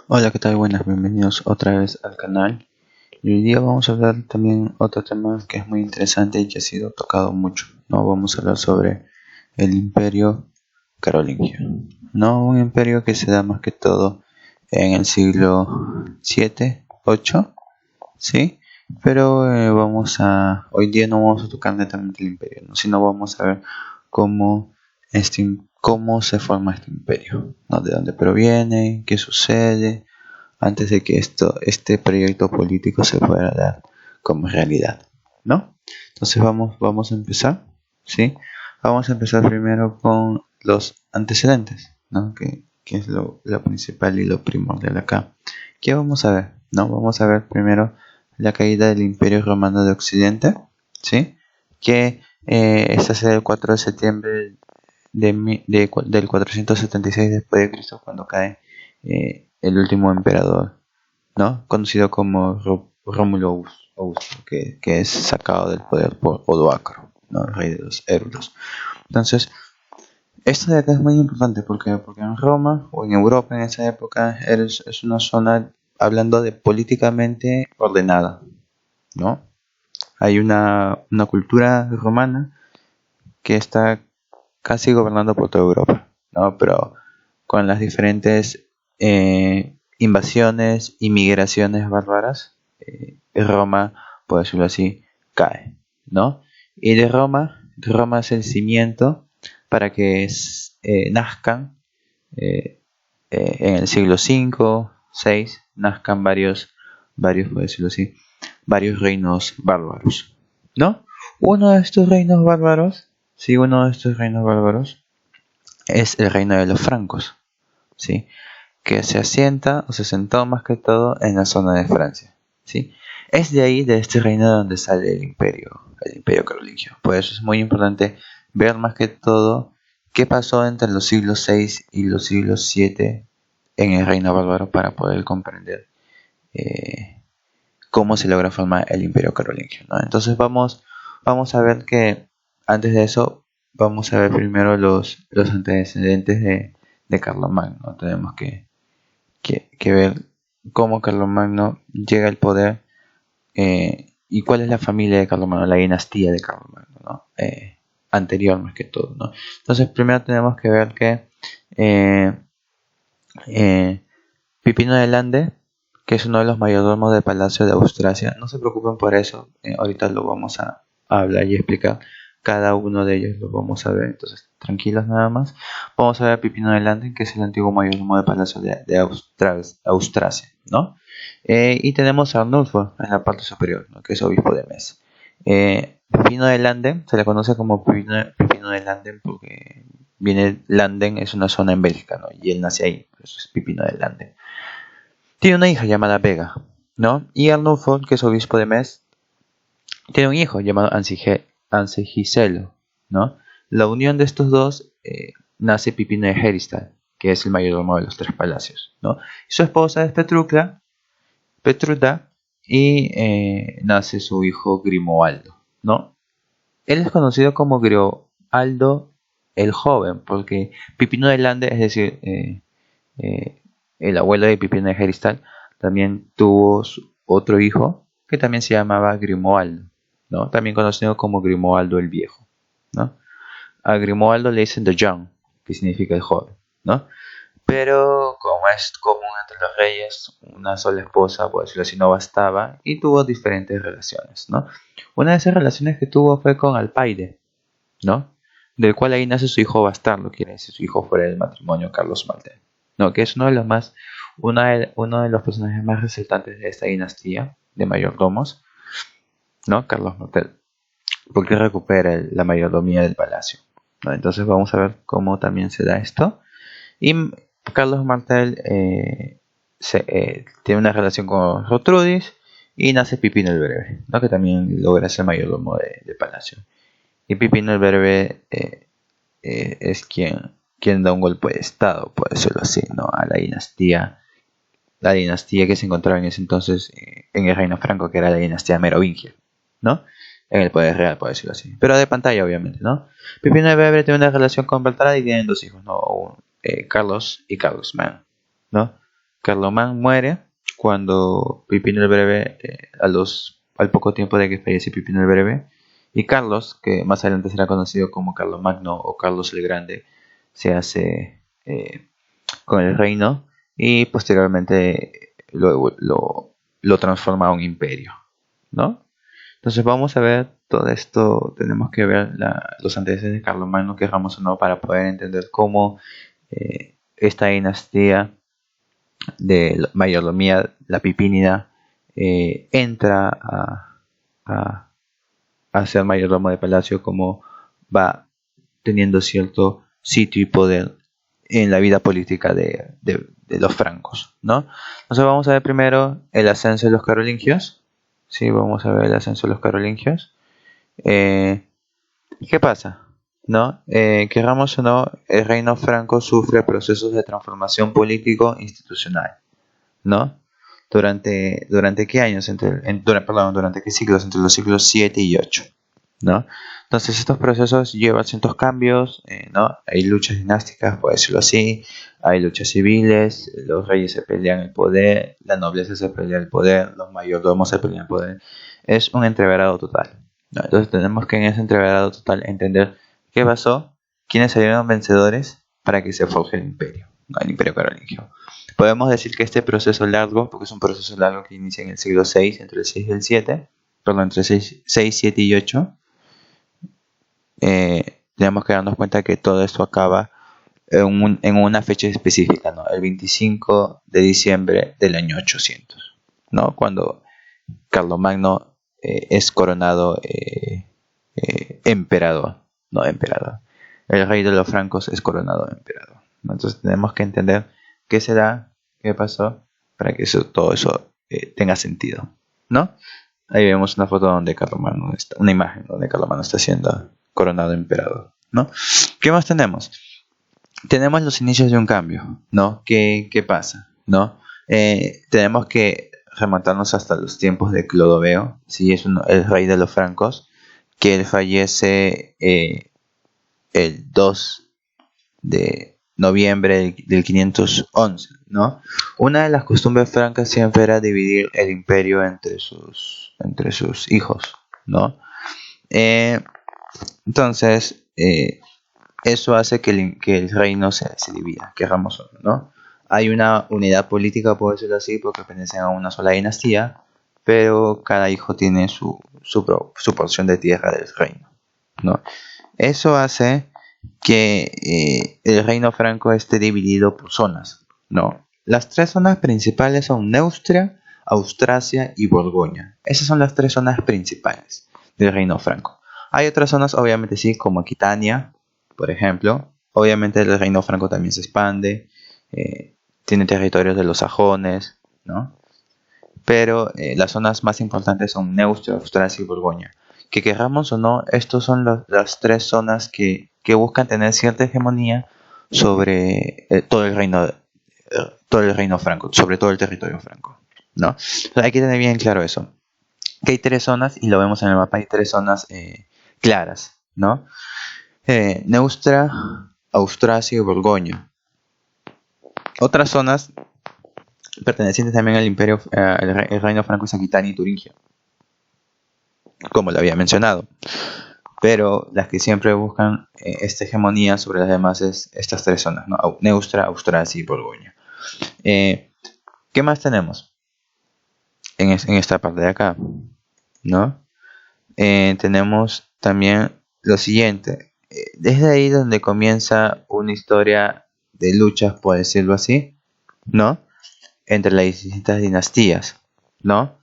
Hola, ¿qué tal? Buenas, bienvenidos otra vez al canal. Y hoy día vamos a hablar también otro tema que es muy interesante y que ha sido tocado mucho, ¿no? Vamos a hablar sobre el Imperio Carolingio, ¿no? Un imperio que se da más que todo en el siglo 7, 8, ¿sí? Pero hoy día no vamos a tocar netamente el imperio, ¿no? Sino vamos a ver cómo, cómo se forma este imperio, ¿no? De dónde proviene, qué sucede antes de que este proyecto político se pueda dar como realidad, ¿no? Entonces vamos a empezar, ¿sí? Vamos a empezar primero con los antecedentes, ¿no? Que es lo principal y lo primordial acá. ¿Qué vamos a ver? ¿No? Vamos a ver primero la caída del Imperio Romano de Occidente, ¿sí? Que esta será el 4 de septiembre del 476 después de Cristo, cuando cae el último emperador, ¿no? Conocido como Rómulo Augusto, que es sacado del poder por Odoacro, ¿no? El rey de los Érulos. Entonces, esto de acá es muy importante porque en Roma o en Europa en esa época es una zona, hablando de políticamente ordenada, ¿no? Hay una cultura romana que está casi gobernando por toda Europa, ¿no? Pero con las diferentes invasiones y migraciones bárbaras, Roma, por decirlo así, cae, ¿no? Y Roma es el cimiento para que nazcan en el siglo V, VI, nazcan por decirlo así, varios reinos bárbaros, ¿no? Uno de estos reinos bárbaros, sí, uno de estos reinos bárbaros es el reino de los francos, ¿sí? Que se asienta o se sentó más que todo en la zona de Francia, ¿sí? Es de ahí, de este reino, donde sale el imperio carolingio. Por eso es muy importante ver más que todo qué pasó entre los siglos 6 y los siglos 7 en el reino bárbaro para poder comprender eh, cómo se logra formar el imperio carolingio, ¿no? Entonces vamos a ver que antes de eso vamos a ver primero los antecedentes de Carlomagno, ¿no? Tenemos que ver cómo Carlomagno llega al poder y cuál es la familia de Carlomagno, la dinastía de Carlomagno, ¿no? Anterior más que todo, ¿no? Entonces primero tenemos que ver que eh, eh, Pipino de Lande, que es uno de los mayordomos del Palacio de Austrasia, no se preocupen por eso, ahorita lo vamos a hablar y explicar, cada uno de ellos lo vamos a ver, entonces tranquilos nada más. Vamos a ver a Pipino de Lande, que es el antiguo mayordomo del Palacio de Austrasia, ¿no? Y tenemos a Arnulfo en la parte superior, ¿no? Que es obispo de Metz. Pipino de Landen se le conoce como Pipino de Landen porque Landen es una zona en Bélgica, ¿no? Y él nace ahí, por eso es Pipino de Landen. Tiene una hija llamada Vega, ¿no? Y Arnulfo, que es obispo de Metz, tiene un hijo llamado Ansegiselo, ¿no? La unión de estos dos nace Pipino de Heristal, que es el mayordomo de los tres palacios, ¿no? Y su esposa es Petruda, y nace su hijo Grimoaldo, ¿no? Él es conocido como Grimoaldo el Joven, porque Pipino de Lande, es decir, eh, el abuelo de Pipino de Heristal, también tuvo otro hijo que también se llamaba Grimoaldo, ¿no? También conocido como Grimoaldo el Viejo, ¿no? A Grimoaldo le dicen The Young, que significa el joven, ¿no? Pero como es común entre los reyes, una sola esposa, por decirlo así, no bastaba y tuvo diferentes relaciones, ¿no? Una de esas relaciones que tuvo fue con Alpaide, ¿no? Del cual ahí nace su hijo bastardo, quiere decir su hijo fuera del matrimonio, Carlos Martel, ¿no? Que es uno de los personajes más resaltantes de esta dinastía de mayordomos, ¿no? Carlos Martel, porque recupera la mayordomía del palacio, ¿no? Entonces vamos a ver cómo también se da esto. Y Carlos Martel tiene una relación con Rotrudis y nace Pipino el Breve, ¿no? Que también logra ser mayordomo de palacio. Y Pipino el Breve es quien da un golpe de estado, por decirlo así, ¿no? A la dinastía que se encontraba en ese entonces en el Reino Franco, que era la dinastía merovingia, ¿no? En el poder real, por decirlo así. Pero de pantalla, obviamente, ¿no? Pipino el Breve tiene una relación con Baltasar y tienen dos hijos, ¿no? Carlos y Carlos Man, ¿no? Carlomán muere cuando Pipino el Breve, al poco tiempo de que fallece Pipino el Breve, y Carlos, que más adelante será conocido como Carlomagno o Carlos el Grande, se hace con el reino y posteriormente lo transforma a un imperio, ¿no? Entonces vamos a ver todo esto, tenemos que ver los antecedentes de Carlomagno, queramos o no, para poder entender cómo esta dinastía de mayordomía, la Pipínida, entra a ser mayordomo de palacio, como va teniendo cierto sitio y poder en la vida política de los francos, ¿no? Entonces vamos a ver primero el ascenso de los carolingios. Sí, vamos a ver el ascenso de los carolingios. ¿Qué pasa? ¿No? Queramos o no, el reino franco sufre procesos de transformación político-institucional, ¿no? ¿Durante qué años? ¿Durante qué siglos? Entre los siglos 7 y 8, ¿no? Entonces estos procesos llevan ciertos cambios, ¿no? Hay luchas dinásticas, por decirlo así, hay luchas civiles, los reyes se pelean el poder, la nobleza se pelea el poder, los mayordomos se pelean el poder. Es un entreverado total, ¿no? Entonces tenemos que en ese entreverado total entender qué pasó, quiénes salieron vencedores para que se forje el imperio, ¿no? El imperio carolingio. Podemos decir que este proceso largo, porque es un proceso largo que inicia en el siglo VI, entre el 6 y el 7, perdón, entre 6, 7 y 8, tenemos que darnos cuenta que todo esto acaba en una fecha específica, ¿no? El 25 de diciembre del año 800, ¿no? Cuando Carlomagno es coronado emperador, no emperador. El rey de los francos es coronado emperador, ¿no? Entonces tenemos que entender qué será, qué pasó, para que todo eso tenga sentido, ¿no? Ahí vemos una foto donde Carlomagno está, una imagen donde Carlomagno está siendo coronado emperador, ¿no? ¿Qué más tenemos? Tenemos los inicios de un cambio, ¿no? ¿Qué pasa? ¿No? Tenemos que remontarnos hasta los tiempos de Clodoveo, ¿sí? El rey de los francos, que él fallece el 2 de noviembre del 511, ¿no? Una de las costumbres francas siempre era dividir el imperio entre sus hijos, ¿no? Entonces, eso hace que el reino se divida, queramos o no. Hay una unidad política, por decirlo así, porque pertenecen a una sola dinastía, pero cada hijo tiene su porción de tierra del reino, ¿no? Eso hace que el reino franco esté dividido por zonas, ¿no? Las tres zonas principales son Neustria, Austrasia y Borgoña. Esas son las tres zonas principales del reino franco. Hay otras zonas, obviamente sí, como Aquitania, por ejemplo. Obviamente el reino franco también se expande, tiene territorios de los sajones, ¿no? Pero las zonas más importantes son Neustria, Austrasia y Borgoña. Que queramos o no, estos son las tres zonas que buscan tener cierta hegemonía sobre todo el reino franco, sobre todo el territorio franco, ¿no? Entonces, hay que tener bien claro eso, que hay tres zonas, y lo vemos en el mapa, hay tres zonas claras, ¿no? Neustria, Austrasia y Borgoña. Otras zonas pertenecientes también al imperio, el reino franco, es Aquitania y Turingia, como lo había mencionado. Pero las que siempre buscan esta hegemonía sobre las demás es estas tres zonas, ¿no? Neustria, Austrasia y Borgoña. ¿Qué más tenemos en esta parte de acá, ¿no? Tenemos también lo siguiente. Desde ahí donde comienza una historia de luchas, por decirlo así, ¿no? Entre las distintas dinastías, ¿no?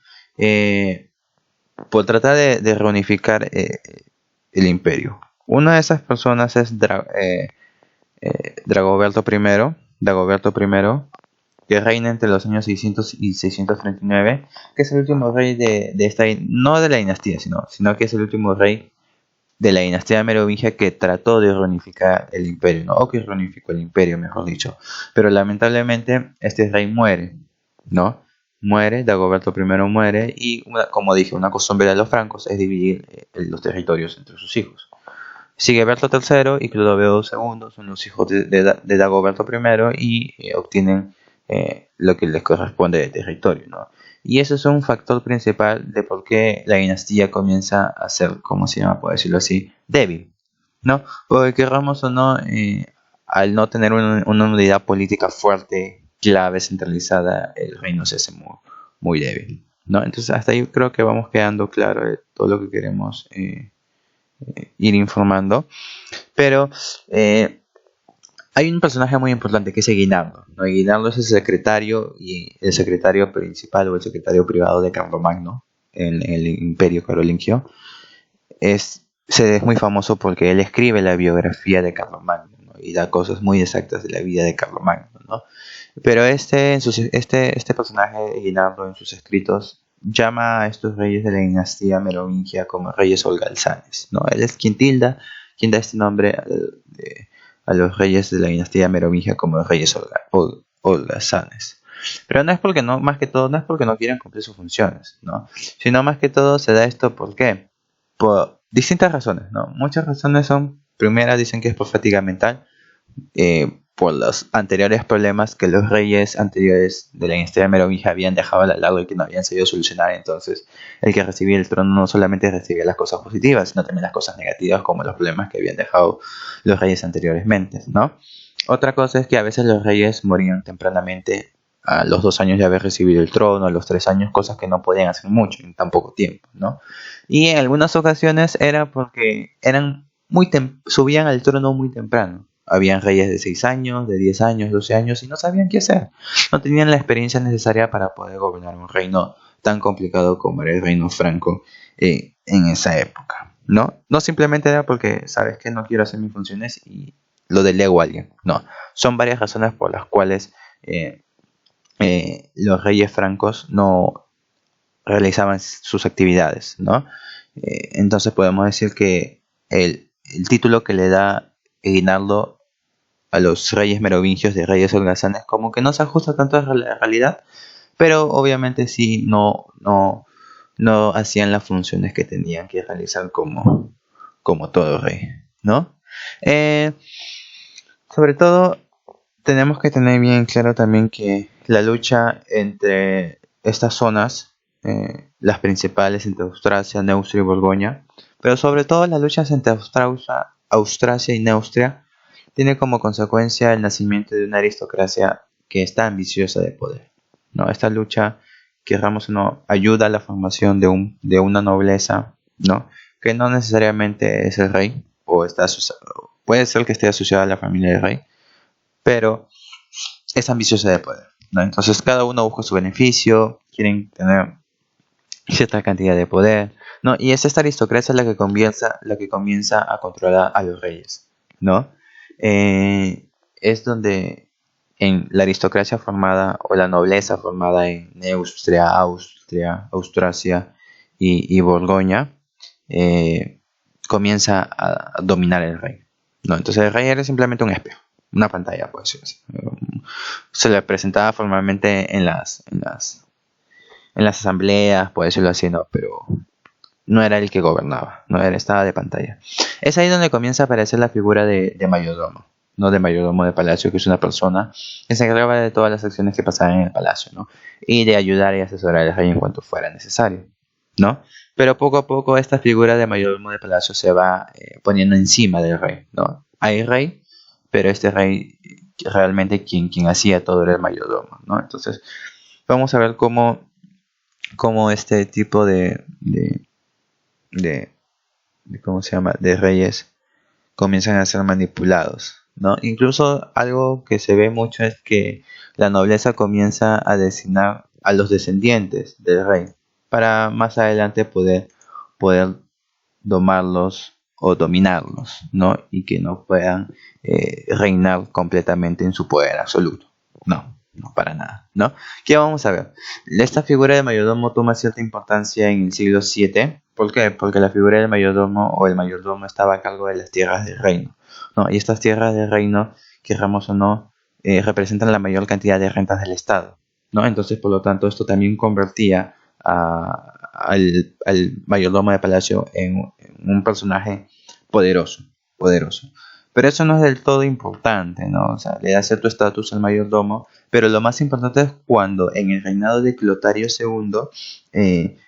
Por tratar de reunificar el imperio. Una de esas personas es Dagoberto I, que reina entre los años 600 y 639, que es el último rey de esta, no de la dinastía, sino que es el último rey de la dinastía merovingia que trató de reunificar el imperio, ¿no? O que reunificó el imperio, mejor dicho. Pero lamentablemente este rey muere, ¿no? Muere, Dagoberto I muere, y como dije, una costumbre de los francos es dividir los territorios entre sus hijos. Sigeberto III y Clodoveo II son los hijos de Dagoberto I y obtienen lo que les corresponde de territorio, ¿no? Y eso es un factor principal de por qué la dinastía comienza a ser, ¿cómo se llama? Por decirlo así, débil, ¿no? Porque queramos o no, al no tener una unidad política fuerte, clave, centralizada, el reino se hace muy débil, ¿no? Entonces hasta ahí creo que vamos quedando claro de todo lo que queremos ir informando. Pero hay un personaje muy importante que es Eguinardo, ¿no? Eguinardo es el secretario y el secretario principal o el secretario privado de Carlomagno en el Imperio Carolingio. Es muy famoso porque él escribe la biografía de Carlomagno, ¿no? Y da cosas muy exactas de la vida de Carlomagno, ¿no? Pero este personaje, Eguinardo, en sus escritos, llama a estos reyes de la dinastía merovingia como reyes holgazanes, ¿no? Él es quien da este nombre a los reyes de la dinastía merovingia como reyes holgazanes. Pero no es porque no, más que todo, no es porque no quieran cumplir sus funciones, ¿no? Sino más que todo se da esto ¿por qué? Por distintas razones, ¿no? Muchas razones son, primera dicen que es por fatiga mental, por los anteriores problemas que los reyes anteriores de la dinastía merovingia habían dejado al lado y que no habían sabido solucionar. Entonces el que recibía el trono no solamente recibía las cosas positivas, sino también las cosas negativas, como los problemas que habían dejado los reyes anteriormente, ¿no? Otra cosa es que a veces los reyes morían tempranamente a los 2 años de haber recibido el trono, a los 3 años, cosas que no podían hacer mucho en tan poco tiempo, ¿no? Y en algunas ocasiones era porque subían al trono muy temprano. Habían reyes de 6 años, de 10 años, 12 años y no sabían qué hacer. No tenían la experiencia necesaria para poder gobernar un reino tan complicado como era el reino franco en esa época, ¿no? No simplemente era porque, sabes que no quiero hacer mis funciones y lo delego a alguien. No, son varias razones por las cuales los reyes francos no realizaban sus actividades, ¿no? Entonces podemos decir que el título que le da Eguinaldo a los reyes merovingios de reyes holgazanes como que no se ajusta tanto a la realidad, pero obviamente sí no hacían las funciones que tenían que realizar como todo rey, ¿no? Eh, Sobre todo tenemos que tener bien claro también que la lucha entre estas zonas, las principales entre Austrasia, Neustria y Borgoña, pero sobre todo las luchas entre Austrasia y Neustria, tiene como consecuencia el nacimiento de una aristocracia que está ambiciosa de poder, ¿no? Esta lucha, querramos o no, ayuda a la formación de una nobleza, ¿no? Que no necesariamente es el rey, puede ser que esté asociada a la familia del rey, pero es ambiciosa de poder, ¿no? Entonces cada uno busca su beneficio, quieren tener cierta cantidad de poder, ¿no? Y es esta aristocracia la que comienza a controlar a los reyes, ¿no? Es donde en la aristocracia formada o la nobleza formada en Neustria, Austrasia y Borgoña comienza a dominar el rey, ¿no? Entonces el rey era simplemente un espejo, una pantalla, puede ser así. Se le presentaba formalmente en las asambleas, puede decirlo así, ¿no? Pero no era el que gobernaba, estaba de pantalla. Es ahí donde comienza a aparecer la figura de mayordomo, no de mayordomo de palacio, que es una persona que se encargaba de todas las acciones que pasaban en el palacio, ¿no? Y de ayudar y asesorar al rey en cuanto fuera necesario, ¿no? Pero poco a poco esta figura de mayordomo de palacio se va poniendo encima del rey, ¿no? Hay rey, pero este rey realmente quien hacía todo era el mayordomo, ¿no? Entonces vamos a ver cómo este tipo de ¿cómo se llama? De reyes comienzan a ser manipulados, ¿no? Incluso algo que se ve mucho es que la nobleza comienza a designar a los descendientes del rey para más adelante poder domarlos o dominarlos, ¿no? Y que no puedan reinar completamente en su poder absoluto. No para nada, ¿no? ¿Qué vamos a ver? Esta figura de mayordomo toma cierta importancia en el siglo VII. ¿Por qué? Porque la figura del mayordomo o el mayordomo estaba a cargo de las tierras del reino, ¿no? Y estas tierras del reino, queramos o no, representan la mayor cantidad de rentas del Estado, ¿no? Entonces, por lo tanto, esto también convertía al mayordomo de palacio en un personaje poderoso. Pero eso no es del todo importante, ¿no? O sea, le da cierto estatus al mayordomo, pero lo más importante es cuando en el reinado de Clotario II,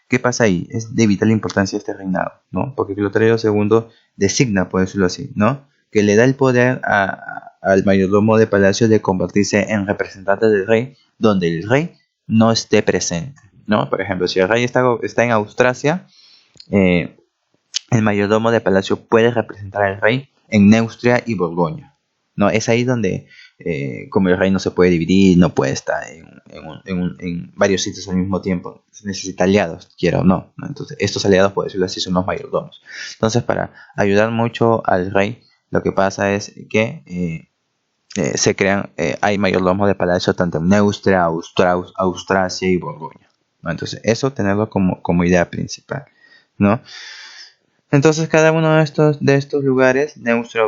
¿qué pasa ahí? Es de vital importancia este reinado, ¿no? Porque Clotario II designa, por decirlo así, ¿no? Que le da el poder al mayordomo de palacio de convertirse en representante del rey, donde el rey no esté presente, ¿no? Por ejemplo, si el rey está en Austrasia, eh, el mayordomo de palacio puede representar al rey en Neustria y Borgoña, ¿no? Es ahí donde, como el rey no se puede dividir, no puede estar en varios sitios al mismo tiempo, se necesita aliados, quiera o no, ¿no? Entonces, estos aliados, por decirlo así, son los mayordomos. Entonces, para ayudar mucho al rey, lo que pasa es que se crean, hay mayordomos de palacio tanto en Neustria, Austrasia y Borgoña, ¿no? Entonces, eso tenerlo como idea principal, ¿no? Entonces cada uno de estos lugares, Neustria,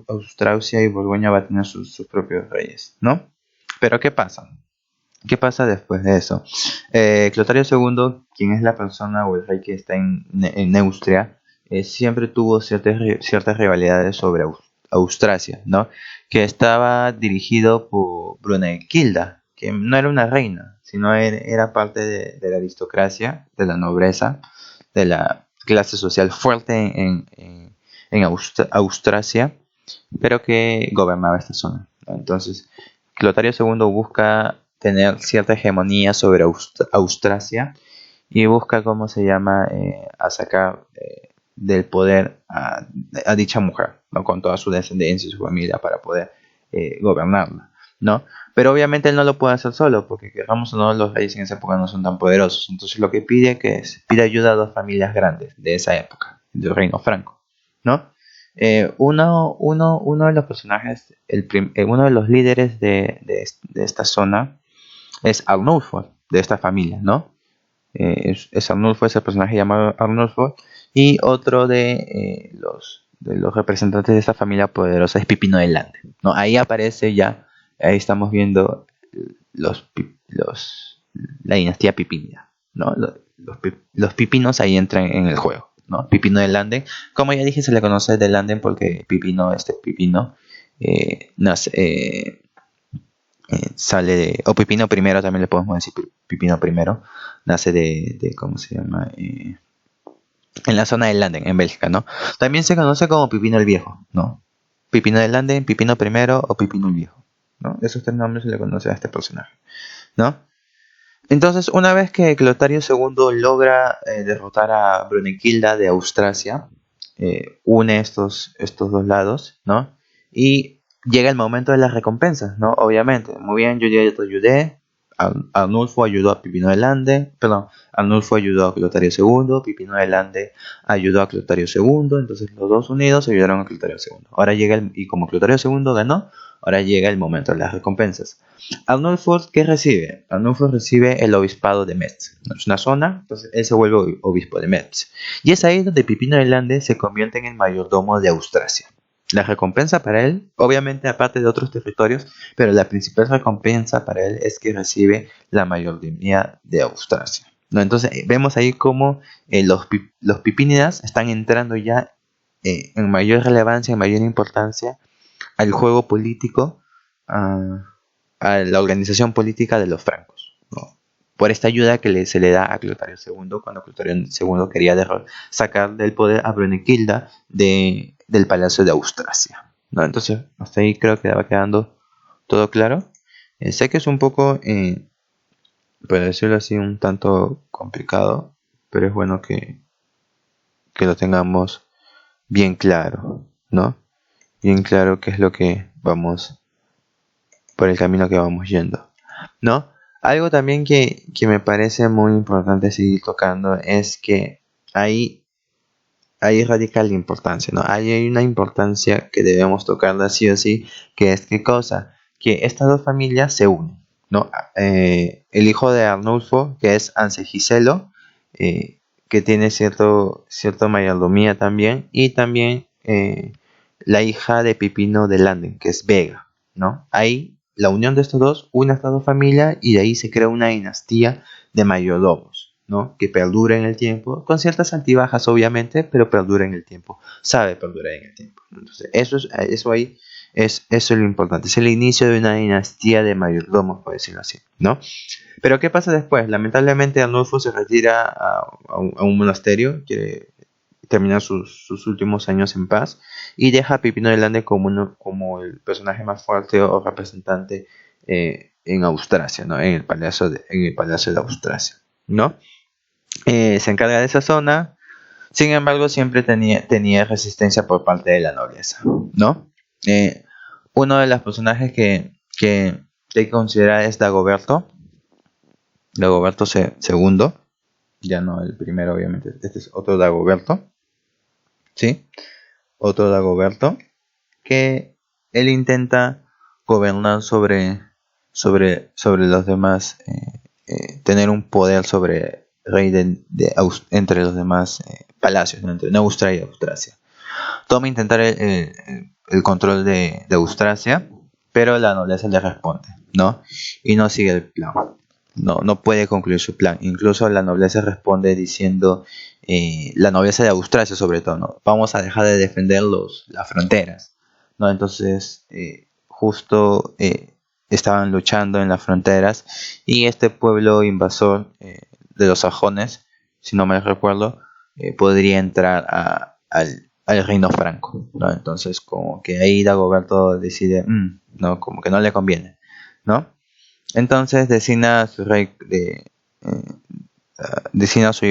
Austrasia y Borgoña, va a tener sus propios reyes, ¿no? Pero ¿qué pasa? ¿Qué pasa después de eso? Clotario II, quien es la persona o el rey que está en Neustria, siempre tuvo ciertas rivalidades sobre Austrasia, ¿no? Que estaba dirigido por Brunegilda, que no era una reina, sino era parte de la aristocracia, de la nobleza, de la clase social fuerte en Austrasia, pero que gobernaba esta zona, ¿no? Entonces, Clotario II busca tener cierta hegemonía sobre Austrasia y busca, ¿cómo se llama?, a sacar del poder a dicha mujer, ¿no? Con toda su descendencia y su familia para poder gobernarla, ¿no? Pero obviamente él no lo puede hacer solo, porque queramos o no, los reyes en esa época no son tan poderosos. Entonces lo que pide pide ayuda a dos familias grandes de esa época, del reino franco, ¿no? Uno de los personajes, uno de los líderes de esta zona es Arnulfo, de esta familia, ¿no? Arnulfo, es el personaje llamado Arnulfo, y otro de los representantes de esta familia poderosa es Pipino de Lande, ¿no? Ahí aparece ya, ahí estamos viendo la dinastía pipínida, ¿no? Los pipinos ahí entran en el juego, ¿no? Pipino de Landen, como ya dije, se le conoce de Landen porque Pipino nace, sale o Pipino primero, también le podemos decir Pipino primero, nace ¿cómo se llama? En la zona de Landen, en Bélgica, ¿no? También se conoce como Pipino el Viejo, ¿no? Pipino de Landen, Pipino primero o Pipino el Viejo, ¿no? Esos tres nombres se le conoce a este personaje, ¿no? Entonces, una vez que Clotario II logra derrotar a Brunegilda de Austrasia, une estos dos lados, ¿no? Y llega el momento de las recompensas, ¿no? Obviamente, muy bien, yo ya te ayudé. Arnulfo ayudó a Pipino de Lande, perdón, Arnulfo ayudó a Clotario II, Pipino de Lande ayudó a Clotario II, entonces los dos unidos ayudaron a Clotario II. Ahora y como Clotario II ganó, ahora llega el momento de las recompensas. Arnulfo, ¿qué recibe? Arnulfo recibe el obispado de Metz. Es una zona, entonces él se vuelve obispo de Metz. Y es ahí donde Pipino de Lande se convierte en el mayordomo de Austrasia. La recompensa para él, obviamente aparte de otros territorios, pero la principal recompensa para él es que recibe la mayordomía de Austrasia, ¿no? Entonces vemos ahí cómo los pipínidas están entrando ya en mayor relevancia, en mayor importancia al juego político, a la organización política de los francos, ¿no? Por esta ayuda que se le da a Clotario II cuando Clotario II quería sacar del poder a Brunegilda del Palacio de Austrasia, ¿no? Entonces, hasta ahí creo que va quedando todo claro. Sé que es un poco, por decirlo así, un tanto complicado, pero es bueno que lo tengamos bien claro, ¿no? Bien claro qué es lo que vamos, por el camino que vamos yendo, ¿no? Algo también que me parece muy importante seguir tocando es que ahí radica la importancia, ¿no? Ahí hay una importancia que debemos tocarla sí o sí, que es ¿qué cosa? Que estas dos familias se unen, ¿no? El hijo de Arnulfo, que es Ansegiselo, que tiene cierta mayordomía también, y también la hija de Pipino de Landen, que es Vega, ¿no? Ahí la unión de estos dos une a estas dos familias y de ahí se crea una dinastía de mayordomos, ¿no? Que perdura en el tiempo, con ciertas altibajas obviamente, pero perdura en el tiempo, sabe perdurar en el tiempo. Entonces, eso ahí eso es lo importante, es el inicio de una dinastía de mayordomos, por decirlo así, ¿no? Pero ¿qué pasa después? Lamentablemente Arnulfo se retira a un monasterio, quiere terminar sus últimos años en paz y deja a Pipino de Lande como el personaje más fuerte o representante en Austrasia, ¿no? En el palacio de Austrasia, ¿no? Se encarga de esa zona, sin embargo siempre tenía resistencia por parte de la nobleza, ¿no? Uno de los personajes que hay que considerar es Dagoberto II, ya no el primero obviamente, este es otro Dagoberto, ¿sí? Otro Dagoberto, que él intenta gobernar sobre los demás, tener un poder sobre rey entre los demás palacios, ¿no? Entre Neustria y Austrasia. Toma intentar el control de Austrasia, pero la nobleza le responde, ¿no? Y no sigue el plan. No puede concluir su plan. Incluso la nobleza responde diciendo, la nobleza de Austrasia sobre todo, ¿no? Vamos a dejar de defender las fronteras, ¿no? Entonces, justo estaban luchando en las fronteras y este pueblo invasor de los sajones, si no me recuerdo, podría entrar al reino franco, ¿no? Entonces, como que ahí Dagoberto decide, no, como que no le conviene, ¿no? Entonces designa a su rey designa a su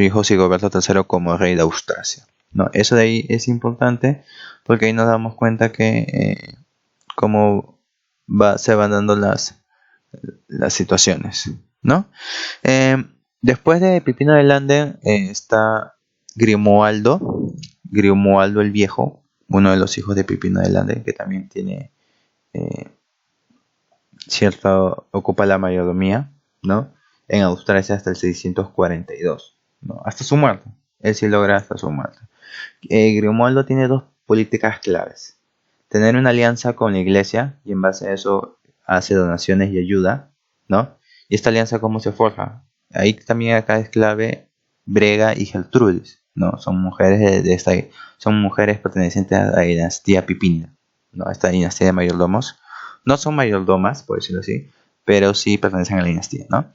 hijo Sigoberto III como rey de Austrasia. No, eso de ahí es importante porque ahí nos damos cuenta que cómo se van dando las situaciones, ¿no? Después de Pipino de Landen está Grimoaldo el Viejo, uno de los hijos de Pipino de Landen, que también tiene eh, ocupa la mayordomía, ¿no? En Austrasia hasta el 642, ¿no? Hasta su muerte. Él sí logra hasta su muerte. Grimoaldo tiene dos políticas claves. Tener una alianza con la iglesia y en base a eso hace donaciones y ayuda, ¿no? Y esta alianza, ¿cómo se forja? Ahí también acá es clave Brega y Geltrudis, ¿no? Son mujeres son mujeres pertenecientes a la dinastía Pipina, ¿no? A esta dinastía de mayordomos. No son mayordomas, por decirlo así, pero sí pertenecen a la dinastía, ¿no?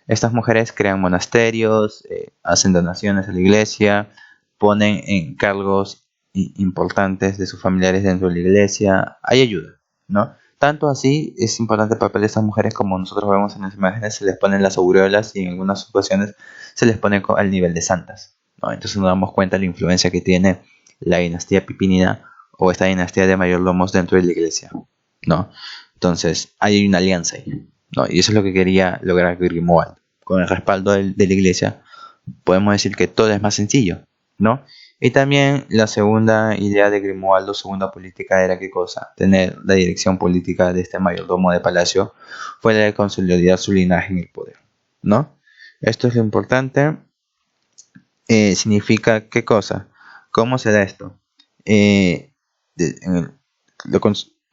Estas mujeres crean monasterios, hacen donaciones a la iglesia, ponen en cargos importantes de sus familiares dentro de la iglesia, hay ayuda, ¿no? Tanto así es importante el papel de estas mujeres como nosotros vemos en las imágenes, se les ponen las aureolas y en algunas ocasiones se les pone al nivel de santas, ¿no? Entonces nos damos cuenta de la influencia que tiene la dinastía pipinina o esta dinastía de mayordomos dentro de la iglesia, ¿no? Entonces hay una alianza ahí, ¿no? Y eso es lo que quería lograr Grimoald. Con el respaldo de la iglesia podemos decir que todo es más sencillo, ¿no? Y también la segunda idea de Grimoaldo, segunda política, era qué cosa, tener la dirección política de este mayordomo de palacio, fue la de consolidar su linaje en el poder, ¿no? Esto es lo importante. Significa qué cosa, cómo se da esto.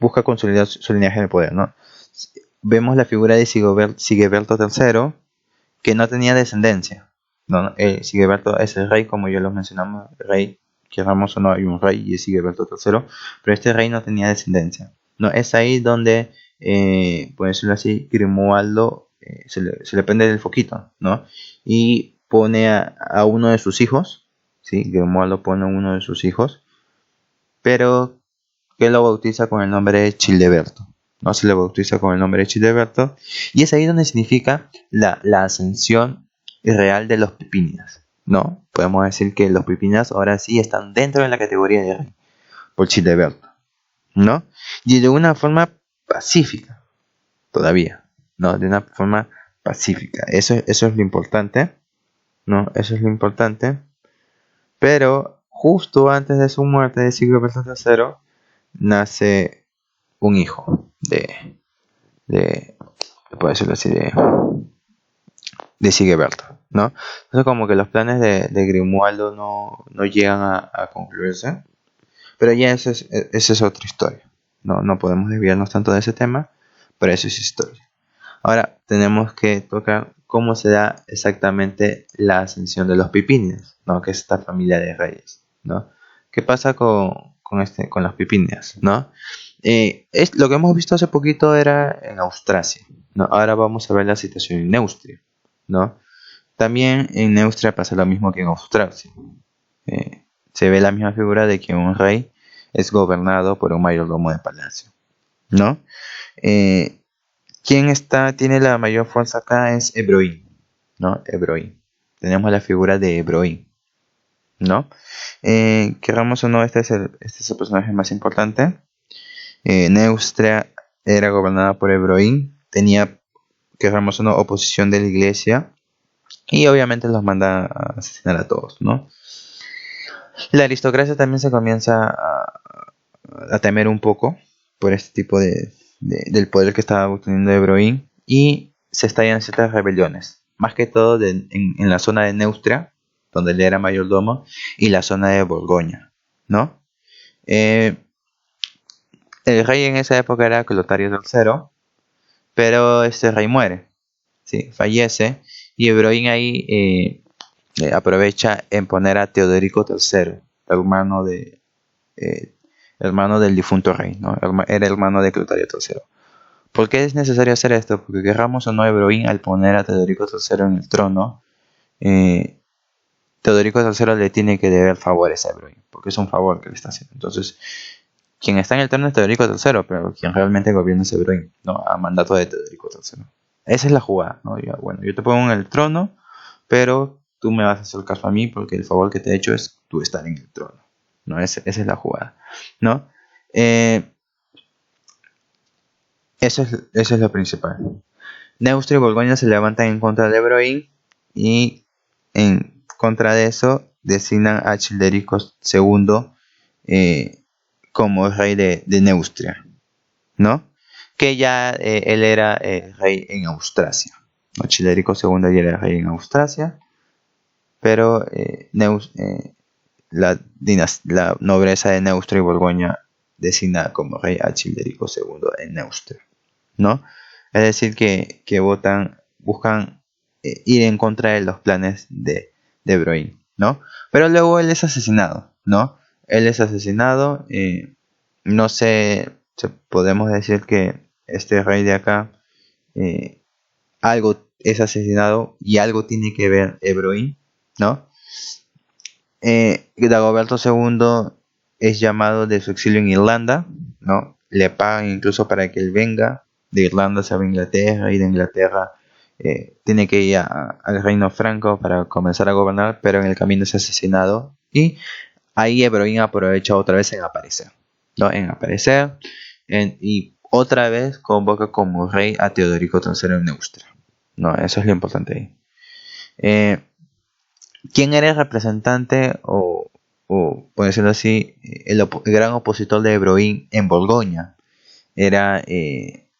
Busca consolidar su linaje en el poder, ¿no? Vemos la figura de Sigeberto III, que no tenía descendencia, ¿no? Sigeberto es el rey, como ya lo mencionamos, rey, queramos o no, hay un rey y es Sigeberto III, pero este rey no tenía descendencia, ¿no? Es ahí donde, por decirlo así, Grimoaldo se le prende el foquito, ¿no? Y pone a uno de sus hijos, ¿sí? Grimoaldo pone a uno de sus hijos, pero que lo bautiza con el nombre de Childeberto, ¿no? Se le bautiza con el nombre de Childeberto, y es ahí donde significa la ascensión real de los pipínidas, ¿no? Podemos decir que los pipínidas ahora sí están dentro de la categoría de rey, por Childeberto, ¿no? Y de una forma pacífica, todavía, ¿no? De una forma pacífica. Eso es lo importante, ¿no? Eso es lo importante. Pero justo antes de su muerte de Sigeberto III, nace un hijo de puedo decirlo así, de Sigeberto, ¿no? Entonces como que los planes de Grimoaldo no llegan a concluirse, pero ya esa es otra historia, no podemos desviarnos tanto de ese tema, pero eso es historia. Ahora tenemos que tocar cómo se da exactamente la ascensión de los Pipínidas, ¿no? Que es esta familia de reyes, ¿no? ¿Qué pasa con los Pipínidas, ¿no? Lo que hemos visto hace poquito era en Austrasia, ¿no? Ahora vamos a ver la situación en Neustria, ¿no? También en Neustria pasa lo mismo que en Austrasia. Se ve la misma figura de que un rey es gobernado por un mayordomo de palacio, ¿no? Eh, ¿Quién tiene la mayor fuerza acá? Es Ebroín, ¿no? Ebroín. Tenemos la figura de Ebroín, ¿no? Queramos o no, este es el personaje más importante. Neustria era gobernada por Ebroín, tenía, queramos o no, oposición de la iglesia y obviamente los manda a asesinar a todos, ¿no? La aristocracia también se comienza a temer un poco por este tipo del poder que estaba obteniendo Ebroín y se estallan ciertas rebeliones, más que todo en la zona de Neustria, donde él era mayordomo, y la zona de Borgoña, ¿no? El rey en esa época era Clotario III, pero este rey muere, ¿sí? Fallece, y Ebroín ahí aprovecha en poner a Teodorico III, hermano eh, hermano del difunto rey, ¿no? Era hermano de Clotario III. ¿Por qué es necesario hacer esto? Porque querramos o no, Ebroín, al poner a Teodorico III en el trono, eh, Teodorico III le tiene que deber favores a Ebroín, porque es un favor que le está haciendo. Entonces, quien está en el trono es Teodorico III, pero quien realmente gobierna es Ebroín, ¿no? A mandato de Teodorico III. Esa es la jugada, ¿no? Bueno, yo te pongo en el trono, pero tú me vas a hacer caso a mí porque el favor que te he hecho es tú estar en el trono, ¿no? Esa es la jugada, ¿no? Eso es lo principal. Neustria y Borgoña se levantan en contra de Ebroín y en contra de eso designan a Childerico II como rey de Neustria, ¿no? Que ya él era rey en Austrasia, ¿no? Childerico II ya era rey en Austrasia, pero la nobleza de Neustria y Borgoña designa como rey a Childerico II en Neustria, ¿no? Es decir, que buscan ir en contra de los planes de Ebroín, ¿no? Pero luego él es asesinado, ¿no? Él es asesinado, no sé, podemos decir que este rey de acá, algo es asesinado y algo tiene que ver Ebroín, ¿no? Dagoberto II es llamado de su exilio en Irlanda, ¿no? Le pagan incluso para que él venga de Irlanda, se va a Inglaterra y de Inglaterra tiene que ir al reino franco para comenzar a gobernar, pero en el camino es asesinado y ahí Ebroín aprovecha otra vez en aparecer, ¿no? En aparecer y otra vez convoca como rey a Teodorico III en Neustria, ¿no? Eso es lo importante ahí. ¿Quién era el representante por decirlo así, el gran opositor de Ebroín en Borgoña? Era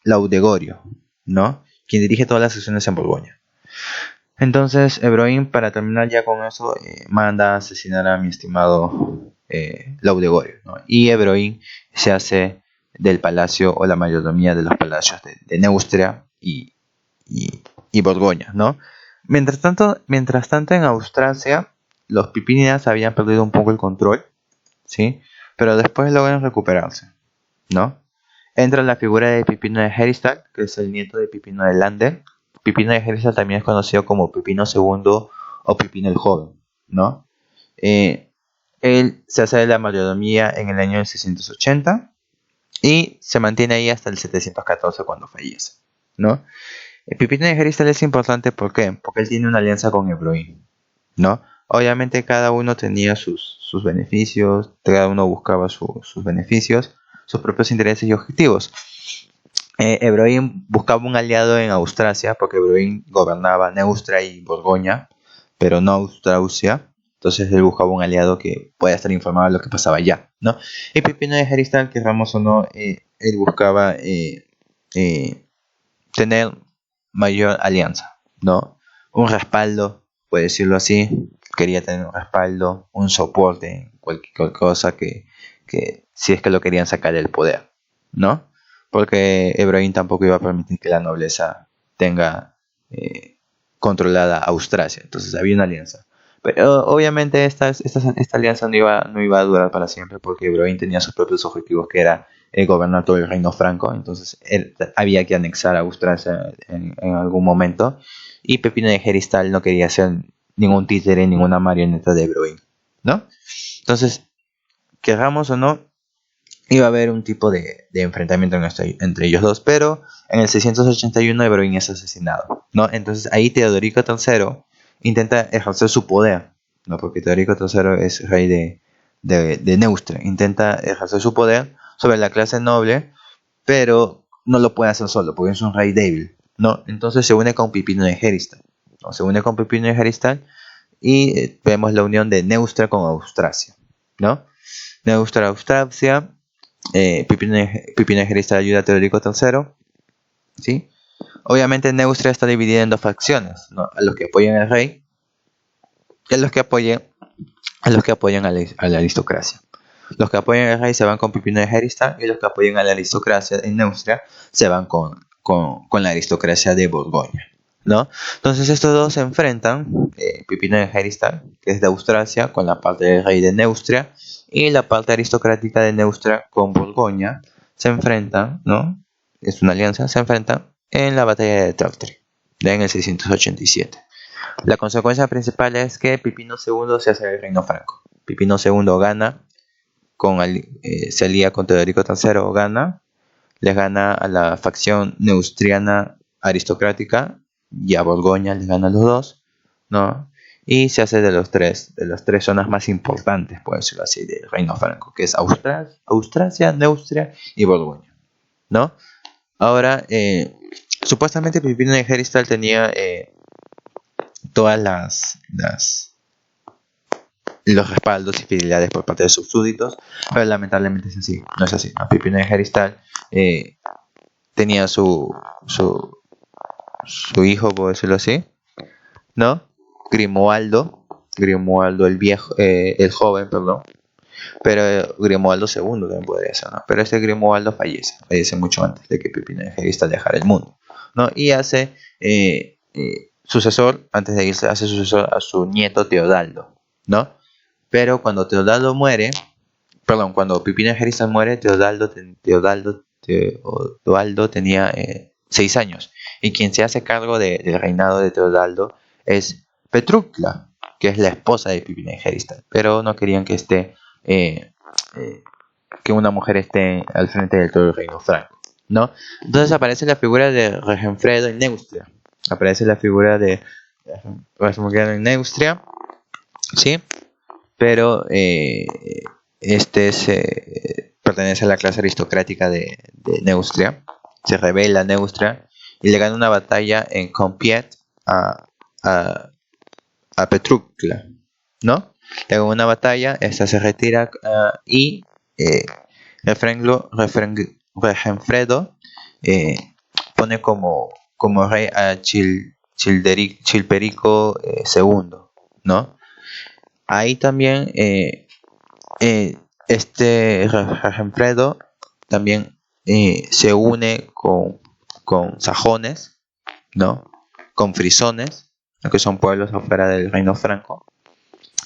Laudegorio, ¿no? Quien dirige todas las sesiones en Borgoña. Entonces, Ebroín, para terminar ya con eso, manda a asesinar a mi estimado Laudegorio, ¿no? Y Ebroín se hace del palacio o la mayordomía de los palacios de Neustria y Borgoña, ¿no? Mientras tanto en Austrasia, los Pipínidas habían perdido un poco el control, ¿sí? Pero después logran recuperarse, ¿no? Entra la figura de Pipino de Heristal, que es el nieto de Pipino de Landen. Pipino de Heristal también es conocido como Pipino II o Pipino el Joven, ¿no? Él se hace de la mayordomía en el año 680 y se mantiene ahí hasta el 714 cuando fallece, ¿no? Pipino de Heristal es importante, ¿por qué? Porque él tiene una alianza con Ebroín, ¿no? Obviamente cada uno tenía sus beneficios, cada uno buscaba sus beneficios, sus propios intereses y objetivos. Ebroín buscaba un aliado en Austrasia, porque Ebroín gobernaba Neustria y Borgoña, pero no Austrasia. Entonces él buscaba un aliado que pueda estar informado de lo que pasaba allá, ¿no? Y Pipino de Heristal, querramos o no, él buscaba tener mayor alianza, ¿no? Un respaldo, puede decirlo así. Quería tener un respaldo, un soporte, cualquier cosa que si es que lo querían sacar del poder, ¿no? Porque Ebroín tampoco iba a permitir que la nobleza tenga controlada Austrasia. Entonces había una alianza. Pero obviamente esta alianza no iba a durar para siempre, porque Broin tenía sus propios objetivos, que era gobernar todo el reino franco. Entonces él había que anexar a Austrasia en algún momento. Y Pipino de Heristal no quería ser ningún títere, ninguna marioneta de Broin, ¿no? Entonces, queramos o no, iba a haber un tipo de enfrentamiento entre ellos dos, pero en el 681 Ebroin es asesinado, ¿no? Entonces ahí Teodorico III intenta ejercer su poder, ¿no? Porque Teodorico III es rey de Neustria, intenta ejercer su poder sobre la clase noble, pero no lo puede hacer solo, porque es un rey débil, ¿no? Entonces se une con Pipino de Heristal, ¿no? Se une con Pipino de Heristal y vemos la unión de Neustria con Austrasia, ¿no? Neustria, Austrasia, Pipino de Heristal ayuda a Teodorico III, ¿sí? Obviamente Neustria está dividida en dos facciones, ¿no? A los que apoyan al rey y a los que apoyan a la aristocracia. Los que apoyan al rey se van con Pipino de Heristal, y los que apoyan a la aristocracia en Neustria se van con la aristocracia de Borgoña, ¿no? Entonces estos dos se enfrentan, Pipino de Heristal, que es de Austrasia, con la parte del rey de Neustria, y la parte aristocrática de Neustria con Borgoña se enfrentan, ¿no? Es una alianza, se enfrentan en la batalla de Tartary, en el 687. La consecuencia principal es que Pipino II se hace el reino franco. Pipino II gana, se alía con Teodorico III, les gana a la facción neustriana aristocrática, y a Borgoña les gana a los dos, ¿no? Y se hace de las tres zonas más importantes, por decirlo así, del reino franco, que es Austrasia, Neustria y Borgoña, ¿no? Ahora, supuestamente Pipino de Heristal tenía todas los respaldos y fidelidades por parte de sus súbditos, pero lamentablemente no es así, ¿no? Pipino de Heristal tenía su hijo, por decirlo así, ¿no? Grimoaldo el viejo, el joven, perdón, pero Grimoaldo II también podría ser, ¿no? Pero este Grimoaldo fallece mucho antes de que Pipino de Heristal dejara el mundo, ¿no? Y hace sucesor, antes de irse, hace sucesor a su nieto Teodaldo, ¿no? Pero cuando cuando Pipino de Heristal muere, Teodaldo tenía 6 años, y quien se hace cargo del reinado de Teodaldo es Petrucla, que es la esposa de Pipino de Heristal, pero no querían que que una mujer esté al frente de todo el reino franco, ¿no? Entonces aparece la figura de Regenfredo en Neustria, ¿sí? Pero pertenece a la clase aristocrática de Neustria. Se rebela Neustria y le gana una batalla en Compiègne a Petrucla, ¿no? Le gana una batalla, esta se retira, y Regenfredo pone como rey a Chilperico II, ¿no? Ahí también Regenfredo también se une con sajones, ¿no? Con frisones, que son pueblos afuera del reino franco,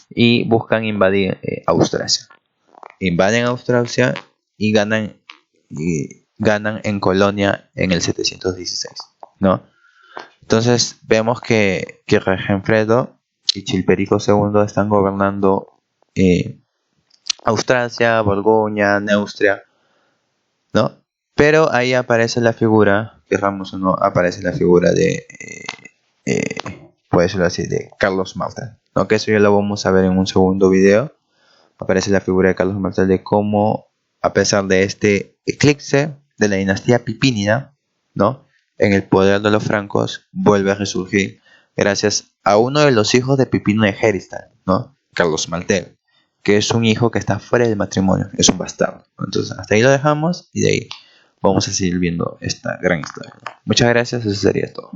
y buscan invadir Austrasia. Invaden Austrasia y ganan en Colonia en el 716, ¿no? Entonces vemos que Regenfredo y Chilperico II están gobernando Austrasia, Borgoña, Neustria, ¿no? Pero ahí aparece la figura, querramos o no, aparece la figura de, puede decirlo así, de Carlos Martel, ¿no? Que eso ya lo vamos a ver en un segundo video. Aparece la figura de Carlos Martel, de cómo, a pesar de este eclipse de la dinastía pipínida, ¿no?, en el poder de los francos, vuelve a resurgir gracias a uno de los hijos de Pipino de Heristal, ¿no?, Carlos Martel, que es un hijo que está fuera del matrimonio, es un bastardo. Entonces hasta ahí lo dejamos, y de ahí vamos a seguir viendo esta gran historia. Muchas gracias, eso sería todo.